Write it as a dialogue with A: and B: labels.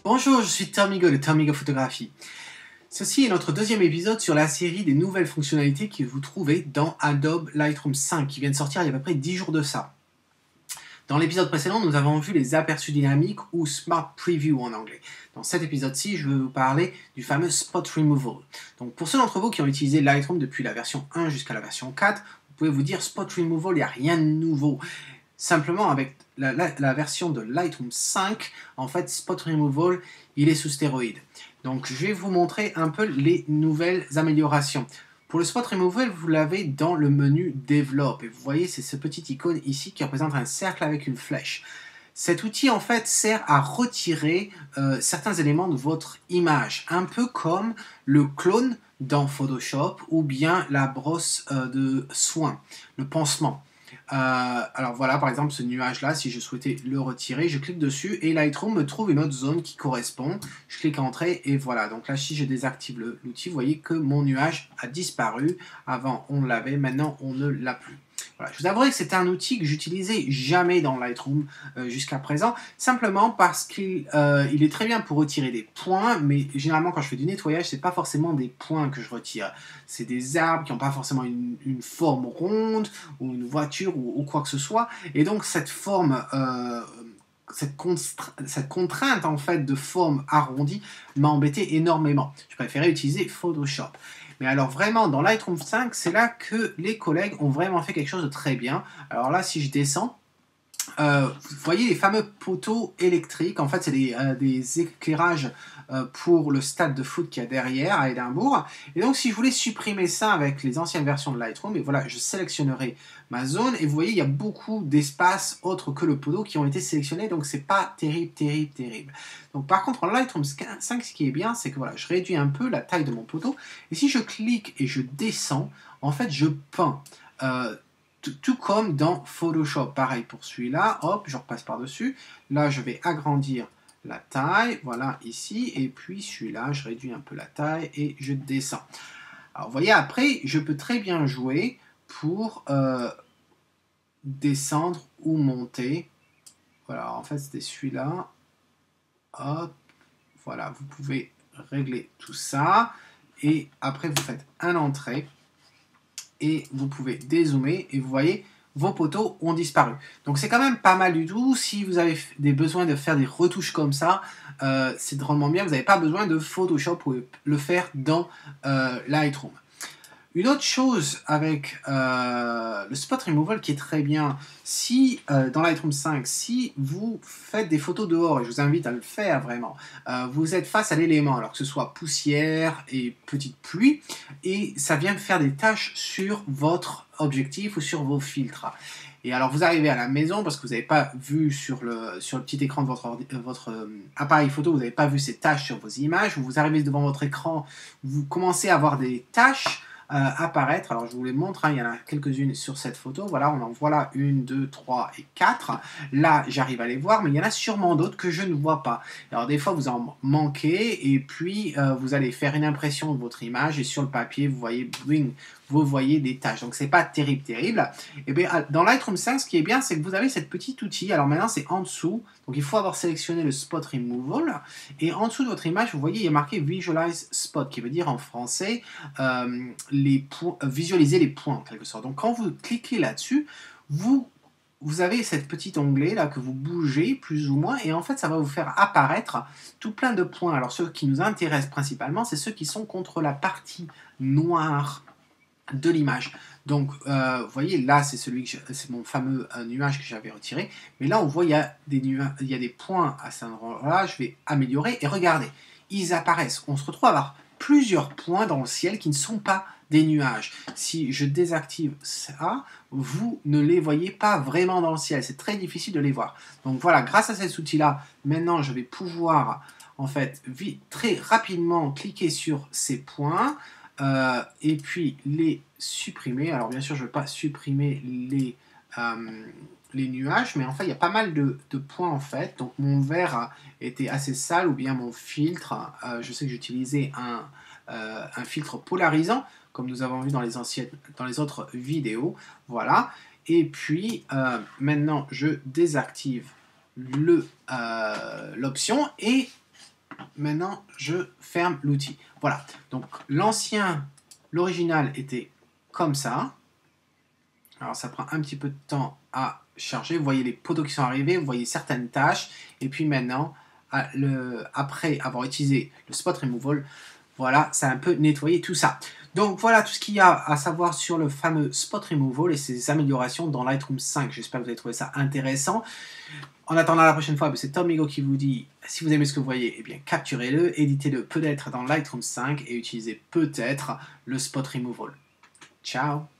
A: Bonjour, je suis Tomigo de Tomigo Photographie. Ceci est notre deuxième épisode sur la série des nouvelles fonctionnalités que vous trouvez dans Adobe Lightroom 5 qui vient de sortir il y a à peu près 10 jours de ça. Dans l'épisode précédent, nous avons vu les aperçus dynamiques ou Smart Preview en anglais. Dans cet épisode-ci, je vais vous parler du fameux Spot Removal. Donc pour ceux d'entre vous qui ont utilisé Lightroom depuis la version 1 jusqu'à la version 4, vous pouvez vous dire Spot Removal, il n'y a rien de nouveau. Simplement, avec la version de Lightroom 5, en fait, Spot Removal, il est sous stéroïde. Donc, je vais vous montrer un peu les nouvelles améliorations. Pour le Spot Removal, vous l'avez dans le menu Develop. Et vous voyez, c'est ce petit icône ici qui représente un cercle avec une flèche. Cet outil, en fait, sert à retirer certains éléments de votre image. Un peu comme le clone dans Photoshop ou bien la brosse de soin, le pansement. Alors voilà, par exemple, ce nuage-là, si je souhaitais le retirer, je clique dessus et Lightroom me trouve une autre zone qui correspond. Je clique Entrée et voilà. Donc là, si je désactive l'outil, vous voyez que mon nuage a disparu. Avant, on l'avait, maintenant, on ne l'a plus. Voilà. Je vous avouerai que c'était un outil que j'utilisais jamais dans Lightroom jusqu'à présent, simplement parce qu'il est très bien pour retirer des points, mais généralement quand je fais du nettoyage, c'est pas forcément des points que je retire. C'est des arbres qui n'ont pas forcément une forme ronde, ou une voiture, ou quoi que ce soit, et donc cette forme... Cette contrainte en fait de forme arrondie m'a embêté énormément. Je préférais utiliser Photoshop. Mais alors vraiment, dans Lightroom 5, c'est là que les collègues ont vraiment fait quelque chose de très bien. Alors là, si je descends, vous voyez les fameux poteaux électriques. En fait, c'est des éclairages pour le stade de foot qu'il y a derrière à Édimbourg. Et donc, si je voulais supprimer ça avec les anciennes versions de Lightroom, et voilà, je sélectionnerai ma zone. Et vous voyez, il y a beaucoup d'espaces autres que le poteau qui ont été sélectionnés. Donc, c'est pas terrible. Donc, par contre, en Lightroom 5, ce qui est bien, c'est que voilà, je réduis un peu la taille de mon poteau. Et si je clique et je descends, en fait, je peins. Tout comme dans Photoshop. Pareil pour celui-là, hop, je repasse par-dessus. Là, je vais agrandir la taille, voilà, ici. Et puis celui-là, je réduis un peu la taille et je descends. Alors, vous voyez, après, je peux très bien jouer pour descendre ou monter. Voilà, en fait, c'était celui-là. Hop, voilà, vous pouvez régler tout ça. Et après, vous faites un entrée. Et vous pouvez dézoomer et vous voyez vos poteaux ont disparu. Donc c'est quand même pas mal du tout. Si vous avez des besoins de faire des retouches comme ça, c'est drôlement bien. Vous n'avez pas besoin de Photoshop pour le faire dans Lightroom. Une autre chose avec le Spot Removal qui est très bien, si dans Lightroom 5, si vous faites des photos dehors, et je vous invite à le faire vraiment, vous êtes face à l'élément, alors que ce soit poussière et petite pluie, et ça vient faire des taches sur votre objectif ou sur vos filtres. Et alors vous arrivez à la maison parce que vous n'avez pas vu sur le petit écran de votre appareil photo, vous n'avez pas vu ces taches sur vos images, vous arrivez devant votre écran, vous commencez à avoir des taches apparaître. Alors je vous les montre, hein, il y en a quelques-unes sur cette photo. Voilà, on en voit là 1, 2, 3 et 4. Là, j'arrive à les voir, mais il y en a sûrement d'autres que je ne vois pas. Alors des fois, vous en manquez et puis vous allez faire une impression de votre image et sur le papier, vous voyez, bling, vous voyez des taches. Donc c'est pas terrible. Et bien dans Lightroom 5, ce qui est bien, c'est que vous avez cette petite outil. Alors maintenant, c'est en dessous. Donc il faut avoir sélectionné le Spot Removal. Et en dessous de votre image, vous voyez, il y a marqué Visualize Spot, qui veut dire en français visualiser les points en quelque sorte. Donc quand vous cliquez là-dessus, vous avez cette petite onglet là que vous bougez plus ou moins et en fait ça va vous faire apparaître tout plein de points. Alors ceux qui nous intéressent principalement, c'est ceux qui sont contre la partie noire de l'image. Donc vous voyez là c'est mon fameux nuage que j'avais retiré, mais là on voit il y a des points à cet endroit-là. Je vais améliorer et regardez, ils apparaissent. On se retrouve à avoir plusieurs points dans le ciel qui ne sont pas des nuages. Si je désactive ça, vous ne les voyez pas vraiment dans le ciel. C'est très difficile de les voir. Donc voilà, grâce à cet outil-là, maintenant je vais pouvoir en fait très rapidement cliquer sur ces points et puis les supprimer. Alors bien sûr, je ne veux pas supprimer les nuages, mais en fait il y a pas mal de points en fait. Donc mon verre était assez sale ou bien mon filtre, je sais que j'utilisais un filtre polarisant comme nous avons vu dans les autres vidéos, voilà. Et puis maintenant je désactive l'option et Maintenant, je ferme l'outil. Voilà. Donc, l'original était comme ça. Alors, ça prend un petit peu de temps à charger. Vous voyez les poteaux qui sont arrivés, vous voyez certaines tâches. Et puis maintenant, après avoir utilisé le spot removal, voilà, ça a un peu nettoyé tout ça. Donc voilà tout ce qu'il y a à savoir sur le fameux spot removal et ses améliorations dans Lightroom 5. J'espère que vous avez trouvé ça intéressant. En attendant la prochaine fois, c'est Tom Migo qui vous dit, si vous aimez ce que vous voyez, eh bien capturez-le, éditez-le peut-être dans Lightroom 5 et utilisez peut-être le spot removal. Ciao!